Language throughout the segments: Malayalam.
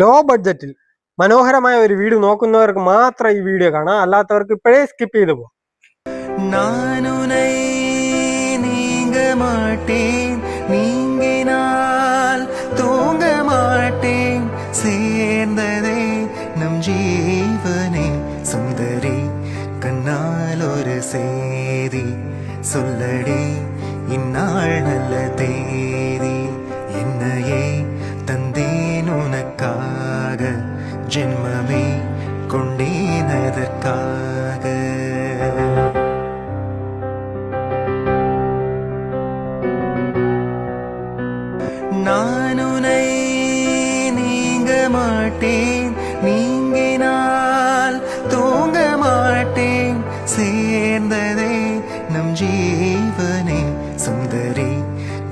ലോ ബഡ്ജറ്റിൽ മനോഹരമായ ഒരു വീട് നോക്കുന്നവർക്ക് മാത്രം ഈ വീഡിയോ കാണാം, അല്ലാത്തവർക്ക് ഇപ്പോഴേ സ്കിപ്പ് ചെയ്തു പോകും. സുന്ദരി കണ്ണാൽ ഒരു സേതി சொல்லடி இந்நாள் நல்ல தேதி என்னையே தந்தேன் உனக்காக ஜென்மமே கொண்டேன் அதற்காக நான் உன்னை நீங்க மாட்டேன் நீங்கினால் தூங்க மாட்டேன் சேர்ந்ததே நம் ஜீவனே சுந்தரி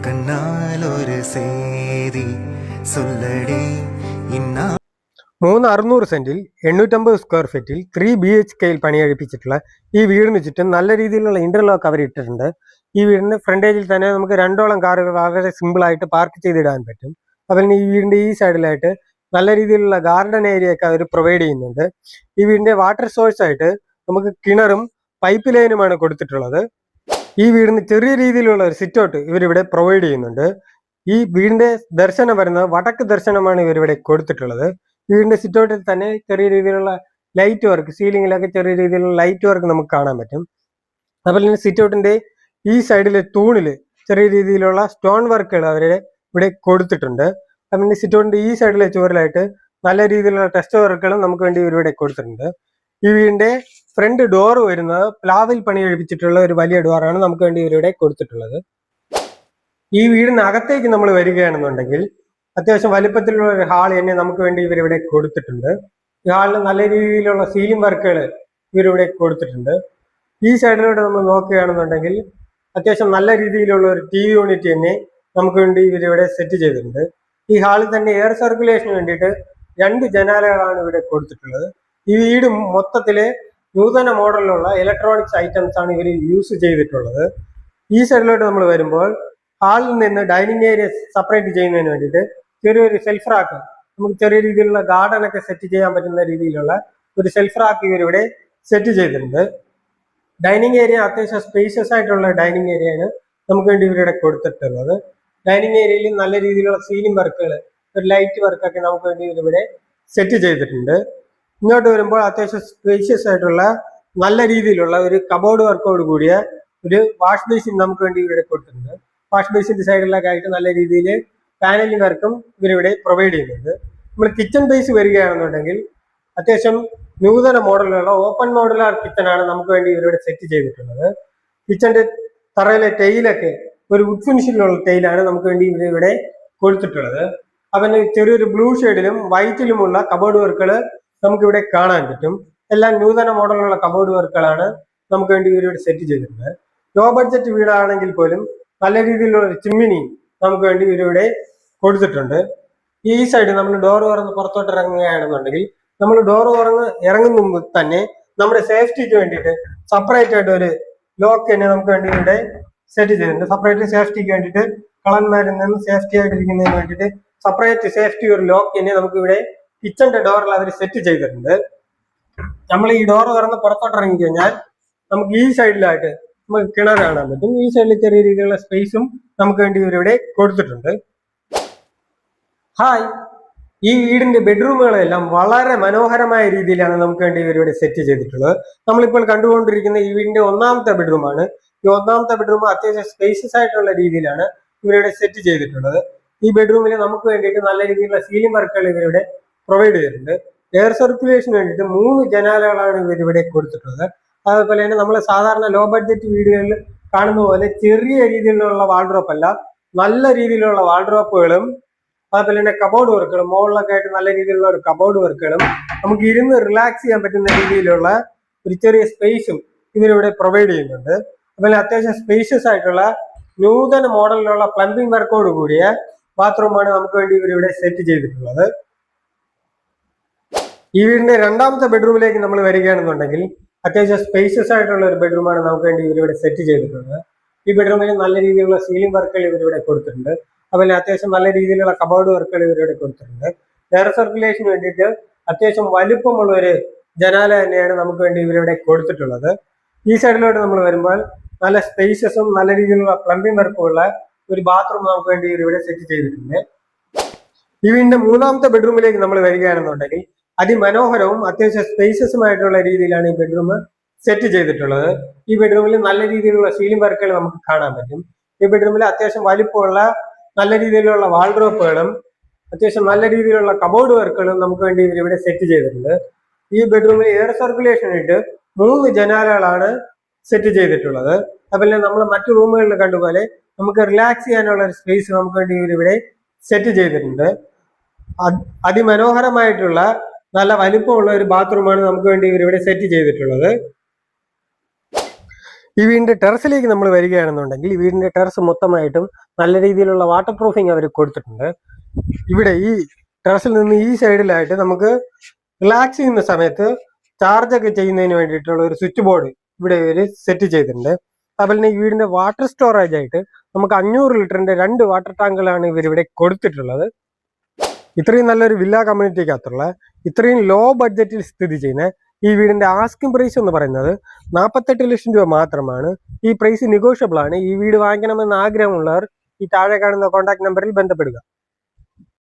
കണ്ണാൽ ഒരു സേതി சொல்லടി ഇന്നാ 600 സെന്റിൽ 850 സ്ക്വയർ ഫീറ്റിൽ 3 BHK പണിയഴിപ്പിച്ചിട്ടുള്ള ഈ വീടിന് ചുറ്റും നല്ല രീതിയിലുള്ള ഇന്റർലോക്ക് അവർ ഇട്ടിട്ടുണ്ട്. ഈ വീടിന്റെ ഫ്രണ്ടേജിൽ തന്നെ നമുക്ക് 2ഓളം കാറുകൾ വളരെ സിമ്പിൾ ആയിട്ട് പാർക്ക് ചെയ്തിടാൻ പറ്റും. അതുപോലെ ഈ വീടിന്റെ ഈ സൈഡിലായിട്ട് നല്ല രീതിയിലുള്ള ഗാർഡൻ ഏരിയ ഒക്കെ അവർ പ്രൊവൈഡ് ചെയ്യുന്നുണ്ട്. ഈ വീടിന്റെ വാട്ടർ സോഴ്സ് ആയിട്ട് നമുക്ക് കിണറും പൈപ്പ് ലൈനുമാണ് കൊടുത്തിട്ടുള്ളത്. ഈ വീടിന് ചെറിയ രീതിയിലുള്ള ഒരു സിറ്റ് ഔട്ട് ഇവരിവിടെ പ്രൊവൈഡ് ചെയ്യുന്നുണ്ട്. ഈ വീടിന്റെ ദർശനം വരുന്നത് വടക്ക് ദർശനമാണ് ഇവരിവിടെ കൊടുത്തിട്ടുള്ളത്. വീടിന്റെ സിറ്റ് ഔട്ടിൽ തന്നെ ചെറിയ രീതിയിലുള്ള ലൈറ്റ് വർക്ക്, സീലിംഗിലൊക്കെ ചെറിയ രീതിയിലുള്ള ലൈറ്റ് വർക്ക് നമുക്ക് കാണാൻ പറ്റും. അതുപോലെ തന്നെ സിറ്റ് ഔട്ടിന്റെ ഈ സൈഡിലെ തൂണില് ചെറിയ രീതിയിലുള്ള സ്റ്റോൺ വർക്കുകൾ അവര് ഇവിടെ കൊടുത്തിട്ടുണ്ട്. അതുപോലെ സിറ്റ് ഔട്ടിന്റെ ഈ സൈഡിലെ ചുവരിലായിട്ട് നല്ല രീതിയിലുള്ള ടെസ്റ്റ് വർക്കുകളും നമുക്ക് വേണ്ടി ഇവരിവിടെ കൊടുത്തിട്ടുണ്ട്. ഈ വീടിന്റെ ഫ്രണ്ട് ഡോർ വരുന്നത് പ്ലാവിൽ പണി കഴിപ്പിച്ചിട്ടുള്ള ഒരു വലിയ ഡോറാണ് നമുക്ക് വേണ്ടി ഇവരിവിടെ കൊടുത്തിട്ടുള്ളത്. ഈ വീടിനകത്തേക്ക് നമ്മൾ വരികയാണെന്നുണ്ടെങ്കിൽ അത്യാവശ്യം വലിപ്പത്തിലുള്ള ഒരു ഹാൾ തന്നെ നമുക്ക് വേണ്ടി ഇവരിവിടെ കൊടുത്തിട്ടുണ്ട്. ഈ ഹാളിൽ നല്ല രീതിയിലുള്ള സീലിംഗ് വർക്കുകൾ ഇവരിവിടെ കൊടുത്തിട്ടുണ്ട്. ഈ സൈഡിലൂടെ നമ്മൾ നോക്കുകയാണെന്നുണ്ടെങ്കിൽ അത്യാവശ്യം നല്ല രീതിയിലുള്ള ഒരു TV യൂണിറ്റ് തന്നെ നമുക്ക് വേണ്ടി ഇവരിവിടെ സെറ്റ് ചെയ്തിട്ടുണ്ട്. ഈ ഹാളിൽ തന്നെ എയർ സർക്കുലേഷന് വേണ്ടിയിട്ട് 2 ജനാലകളാണ് ഇവിടെ കൊടുത്തിട്ടുള്ളത്. ഈ വീട് മൊത്തത്തില് നൂതന മോഡലിലുള്ള ഇലക്ട്രോണിക്സ് ഐറ്റംസ് ആണ് ഇവർ യൂസ് ചെയ്തിട്ടുള്ളത്. ഈ സൈഡിലോട്ട് നമ്മൾ വരുമ്പോൾ ഹാളിൽ നിന്ന് ഡൈനിങ് ഏരിയ സെപ്പറേറ്റ് ചെയ്യുന്നതിന് വേണ്ടിയിട്ട് ചെറിയൊരു സെൽഫ് റാക്ക്, നമുക്ക് ചെറിയ രീതിയിലുള്ള ഗാർഡൻ ഒക്കെ സെറ്റ് ചെയ്യാൻ പറ്റുന്ന രീതിയിലുള്ള ഒരു സെൽഫ് റാക്ക് ഇവരിവിടെ സെറ്റ് ചെയ്തിട്ടുണ്ട്. ഡൈനിങ് ഏരിയ അത്യാവശ്യം സ്പേഷ്യസ് ആയിട്ടുള്ള ഡൈനിങ് ഏരിയയാണ് നമുക്ക് വേണ്ടി ഇവരിവിടെ കൊടുത്തിട്ടുള്ളത്. ഡൈനിങ് ഏരിയയിൽ നല്ല രീതിയിലുള്ള സീലിംഗ് വർക്കുകൾ, ഒരു ലൈറ്റ് വർക്കൊക്കെ നമുക്ക് വേണ്ടി ഇവരിവിടെ സെറ്റ് ചെയ്തിട്ടുണ്ട്. ഇങ്ങോട്ട് വരുമ്പോൾ അത്യാവശ്യം സ്പേഷ്യസ് ആയിട്ടുള്ള നല്ല രീതിയിലുള്ള ഒരു കബോർഡ് വർക്കോട് കൂടിയ ഒരു വാഷ് ബേസിൻ നമുക്ക് വേണ്ടി ഇവിടെ കൊടുത്തിട്ടുണ്ട്. വാഷ് ബേസിന്റെ സൈഡിലൊക്കെ ആയിട്ട് നല്ല രീതിയിൽ പാനലിംഗ് വർക്കും ഇവരിവിടെ പ്രൊവൈഡ് ചെയ്യുന്നുണ്ട്. നമ്മൾ കിച്ചൺ ബേസ് വരികയാണെന്നുണ്ടെങ്കിൽ അത്യാവശ്യം നൂതന മോഡലുള്ള ഓപ്പൺ മോഡുലാർ കിച്ചണാണ് നമുക്ക് വേണ്ടി ഇവരിവിടെ സെറ്റ് ചെയ്തിട്ടുള്ളത്. കിച്ചന്റെ തറയിലെ ടൈലൊക്കെ ഒരു വുഡ് ഫിനിഷിലുള്ള ടൈലാണ് നമുക്ക് വേണ്ടി ഇവരിവിടെ കൊടുത്തിട്ടുള്ളത്. അവന് ചെറിയൊരു ബ്ലൂ ഷെയ്ഡിലും വൈറ്റിലുമുള്ള കബോർഡ് വർക്കുകൾ നമുക്കിവിടെ കാണാൻ പറ്റും. എല്ലാം നൂതന മോഡലുള്ള കബോർഡ് വർക്കുകളാണ് നമുക്ക് വേണ്ടി ഇവരിവിടെ സെറ്റ് ചെയ്തിട്ടുണ്ട്. ലോ ബഡ്ജറ്റ് വീടാണെങ്കിൽ പോലും നല്ല രീതിയിലുള്ള ഒരു ചിമ്മിനി നമുക്ക് വേണ്ടി ഇവരിവിടെ കൊടുത്തിട്ടുണ്ട്. ഈ സൈഡ് നമ്മൾ ഡോർ തുറന്ന് പുറത്തോട്ട് ഇറങ്ങുകയാണെന്നുണ്ടെങ്കിൽ നമ്മൾ ഡോർ തുറന്ന് ഇറങ്ങുന്ന മുമ്പ് തന്നെ നമ്മുടെ സേഫ്റ്റിക്ക് വേണ്ടിയിട്ട് സെപ്പറേറ്റ് ആയിട്ട് ഒരു ലോക്ക് തന്നെ നമുക്ക് വേണ്ടി ഇവിടെ സെറ്റ് ചെയ്തിട്ടുണ്ട്. സെപ്പറേറ്റ് സേഫ്റ്റിക്ക് വേണ്ടിയിട്ട് കള്ളന്മാരിൽ നിന്ന് സേഫ്റ്റി ആയിട്ടിരിക്കുന്നതിന് വേണ്ടിയിട്ട് സെപ്പറേറ്റ് സേഫ്റ്റി ഒരു ലോക്ക് തന്നെ നമുക്ക് ഇവിടെ കിച്ചന്റെ ഡോറിൽ അവർ സെറ്റ് ചെയ്തിട്ടുണ്ട്. നമ്മൾ ഈ ഡോർ തുറന്ന് പുറത്തോട്ട് ഇറങ്ങി കഴിഞ്ഞാൽ നമുക്ക് ഈ സൈഡിലായിട്ട് നമുക്ക് കിണർ കാണാൻ പറ്റും. ഈ സൈഡിൽ ചെറിയ രീതിയിലുള്ള സ്പേസും നമുക്ക് വേണ്ടി ഇവരിവിടെ കൊടുത്തിട്ടുണ്ട്. ഹായ്, ഈ വീടിന്റെ ബെഡ്റൂമുകളെല്ലാം വളരെ മനോഹരമായ രീതിയിലാണ് നമുക്ക് വേണ്ടി ഇവരിവിടെ സെറ്റ് ചെയ്തിട്ടുള്ളത്. നമ്മളിപ്പോൾ കണ്ടുകൊണ്ടിരിക്കുന്ന ഈ വീടിന്റെ 1ാമത്തെ ബെഡ്റൂമാണ്. ഈ 1ാമത്തെ ബെഡ്റൂം അത്യാവശ്യം സ്പേഷ്യസ് ആയിട്ടുള്ള രീതിയിലാണ് ഇവരിവിടെ സെറ്റ് ചെയ്തിട്ടുള്ളത്. ഈ ബെഡ്റൂമിൽ നമുക്ക് വേണ്ടിയിട്ട് നല്ല രീതിയിലുള്ള സീലിംഗ് വർക്കുകൾ ഇവരിവിടെ പ്രൊവൈഡ് ചെയ്തിട്ടുണ്ട്. എയർ സർക്കുലേഷന് വേണ്ടിയിട്ട് 3 ജനാലകളാണ് ഇവരിവിടെ കൊടുത്തിട്ടുള്ളത്. അതുപോലെ തന്നെ നമ്മൾ സാധാരണ ലോ ബഡ്ജറ്റ് വീടുകളിൽ കാണുന്ന പോലെ ചെറിയ രീതിയിലുള്ള വാൾഡ്രോപ്പ് അല്ല, നല്ല രീതിയിലുള്ള വാൾഡ്രോപ്പുകളും അതുപോലെ തന്നെ കബോർഡ് വർക്കുകളും, മുകളിലൊക്കെ ആയിട്ട് നല്ല രീതിയിലുള്ള ഒരു കബോർഡ് വർക്കുകളും നമുക്ക് ഇരുന്ന് റിലാക്സ് ചെയ്യാൻ പറ്റുന്ന രീതിയിലുള്ള ഒരു ചെറിയ സ്പേസും ഇവരിവിടെ പ്രൊവൈഡ് ചെയ്യുന്നുണ്ട്. അതുപോലെ അത്യാവശ്യം സ്പേഷ്യസ് ആയിട്ടുള്ള നൂതന മോഡലിലുള്ള പ്ലംബിംഗ് വർക്കോട് കൂടിയ ബാത്റൂമാണ് നമുക്ക് വേണ്ടി ഇവരിവിടെ സെറ്റ് ചെയ്തിട്ടുള്ളത്. ഈ വീടിന്റെ 2ാമത്തെ ബെഡ്റൂമിലേക്ക് നമ്മൾ വരികയാണെന്നുണ്ടെങ്കിൽ അത്യാവശ്യം സ്പേഷ്യസ് ആയിട്ടുള്ള ഒരു ബെഡ്റൂമാണ് നമുക്ക് വേണ്ടി ഇവരിവിടെ സെറ്റ് ചെയ്തിട്ടുള്ളത്. ഈ ബെഡ്റൂമിൽ നല്ല രീതിയിലുള്ള സീലിംഗ് വർക്കുകൾ ഇവരിവിടെ കൊടുത്തിട്ടുണ്ട്. അതുപോലെ അത്യാവശ്യം നല്ല രീതിയിലുള്ള കബോർഡ് വർക്കുകൾ ഇവരിവിടെ കൊടുത്തിട്ടുണ്ട്. എയർ സർക്കുലേഷന് വേണ്ടിയിട്ട് അത്യാവശ്യം വലിപ്പമുള്ള ഒരു ജനാല തന്നെയാണ് നമുക്ക് വേണ്ടി ഇവരിവിടെ കൊടുത്തിട്ടുള്ളത്. ഈ സൈഡിലോട്ട് നമ്മൾ വരുമ്പോൾ നല്ല സ്പേഷ്യസും നല്ല രീതിയിലുള്ള പ്ലംബിംഗ് വർക്കുമുള്ള ഒരു ബാത്റൂം നമുക്ക് വേണ്ടി ഇവരിവിടെ സെറ്റ് ചെയ്തിട്ടുണ്ട്. ഈ വീടിന്റെ മൂന്നാമത്തെ ബെഡ്റൂമിലേക്ക് നമ്മൾ വരികയാണെന്നുണ്ടെങ്കിൽ അതിമനോഹരവും അത്യാവശ്യം സ്പേഷ്യസുമായിട്ടുള്ള രീതിയിലാണ് ഈ ബെഡ്റൂം സെറ്റ് ചെയ്തിട്ടുള്ളത്. ഈ ബെഡ്റൂമിൽ നല്ല രീതിയിലുള്ള സീലിംഗ് വർക്കുകൾ നമുക്ക് കാണാൻ പറ്റും. ഈ ബെഡ്റൂമിൽ അത്യാവശ്യം വലിപ്പമുള്ള നല്ല രീതിയിലുള്ള വാൾഡ്രോപ്പുകളും അത്യാവശ്യം നല്ല രീതിയിലുള്ള കബോർഡ് വർക്കുകളും നമുക്ക് വേണ്ടി ഇവരിവിടെ സെറ്റ് ചെയ്തിട്ടുണ്ട്. ഈ ബെഡ്റൂമിൽ എയർ സർക്കുലേഷൻ ആയിട്ട് 3 ജനാലകളാണ് സെറ്റ് ചെയ്തിട്ടുള്ളത്. അതുപോലെ നമ്മൾ മറ്റു റൂമുകളിൽ കണ്ടുപോലെ നമുക്ക് റിലാക്സ് ചെയ്യാനുള്ള ഒരു സ്പേസ് നമുക്ക് വേണ്ടി ഇവരിവിടെ സെറ്റ് ചെയ്തിട്ടുണ്ട്. അതിമനോഹരമായിട്ടുള്ള നല്ല വലിപ്പമുള്ള ഒരു ബാത്റൂമാണ് നമുക്ക് വേണ്ടി ഇവരിവിടെ സെറ്റ് ചെയ്തിട്ടുള്ളത്. ഈ വീടിന്റെ ടെറസിലേക്ക് നമ്മൾ വരികയാണെന്നുണ്ടെങ്കിൽ ഈ വീടിന്റെ ടെറസ് മൊത്തമായിട്ടും നല്ല രീതിയിലുള്ള വാട്ടർ പ്രൂഫിങ് അവർ കൊടുത്തിട്ടുണ്ട്. ഇവിടെ ഈ ടെറസിൽ നിന്ന് ഈ സൈഡിലായിട്ട് നമുക്ക് റിലാക്സ് ചെയ്യുന്ന സമയത്ത് ചാർജ് ഒക്കെ ചെയ്യുന്നതിന് വേണ്ടിയിട്ടുള്ള ഒരു സ്വിച്ച് ബോർഡ് ഇവിടെ ഇവർ സെറ്റ് ചെയ്തിട്ടുണ്ട്. അതുപോലെ തന്നെ ഈ വീടിന്റെ വാട്ടർ സ്റ്റോറേജ് ആയിട്ട് നമുക്ക് 500 ലിറ്ററിന്റെ 2 വാട്ടർ ടാങ്കുകളാണ് ഇവരിവിടെ കൊടുത്തിട്ടുള്ളത്. ഇത്രയും നല്ലൊരു വില്ല കമ്മ്യൂണിറ്റിക്കകത്തുള്ള ഇത്രയും ലോ ബഡ്ജറ്റിൽ സ്ഥിതി ചെയ്യുന്ന ഈ വീടിന്റെ ആസ്കിംഗ് പ്രൈസ് എന്ന് പറയുന്നത് 48 ലക്ഷം രൂപ മാത്രമാണ്. ഈ പ്രൈസ് നെഗോഷ്യബിൾ ആണ്. ഈ വീട് വാങ്ങിക്കണമെന്ന് ആഗ്രഹമുള്ളവർ ഈ താഴെ കാണുന്ന കോൺടാക്ട് നമ്പറിൽ ബന്ധപ്പെടുക.